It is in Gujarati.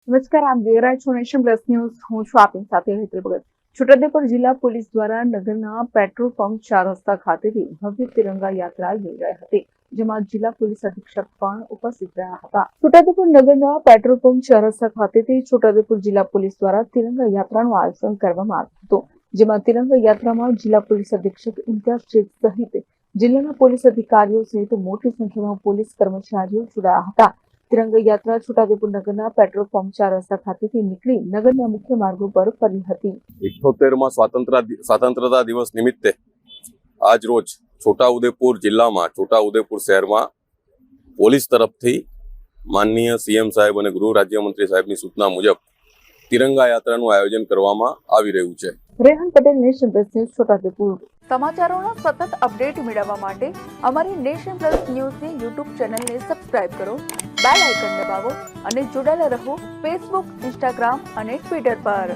નમસ્કાર, આપ જોઈ રહ્યા છો નેશન પ્લસ ન્યૂઝ. હું છું આપની સાથે હેતલ ભગત. છોટાઉદેપુર જિલ્લા પોલીસ દ્વારા નગરના પેટ્રોલ પંપ 4 રસ્તા ખાતેથી ભવ્ય તિરંગા યાત્રા યોજાઈ હતી, જેમાં જિલ્લા પોલીસ અધિક્ષક પણ ઉપસ્થિત રહ્યા હતા. છોટાઉદેપુર નગરના પેટ્રોલ પંપ 4 રસ્તા ખાતેથી છોટાઉદેપુર જિલ્લા પોલીસ દ્વારા તિરંગા યાત્રાનું આયોજન કરવામાં આવ્યું હતું, જેમાં તિરંગા યાત્રામાં જિલ્લા પોલીસ અધિક્ષક ઇમ્તિયાઝ શેખ સહિત જિલ્લાના પોલીસ અધિકારીઓ સહિત મોટી સંખ્યામાં પોલીસ કર્મચારીઓ જોડાયા હતા. તિરંગા યાત્રા છોટાઉદેપુર નગરના પેટ્રોલ પંપ 4 રસ્તા ખાતેથી નીકળી નગરના મુખ્ય માર્ગો પર ફરી હતી. 78માં સ્વાતંત્રતા દિવસ નિમિત્તે આજ રોજ છોટાઉદેપુર જિલ્લામાં છોટાઉદેપુર શહેરમાં પોલીસ તરફથી માનનીય સીએમ સાહેબ અને ગૃહ રાજ્યમંત્રી સાહેબની સૂચના મુજબ તિરંગા યાત્રાનું આયોજન કરવામાં આવી રહ્યું છે. Rehan Patel, Nation Plus News, Chhota Udepur. સમાચારોના સતત અપડેટ મેળવવા માટે અમારી નેશન પ્લસ ન્યૂઝની યુટ્યુબ ચેનલને સબસ્ક્રાઇબ કરો, બેલ આઇકન દબાવો અને જોડાયેલા રહો ફેસબુક, ઇન્સ્ટાગ્રામ અને ટ્વિટર પર.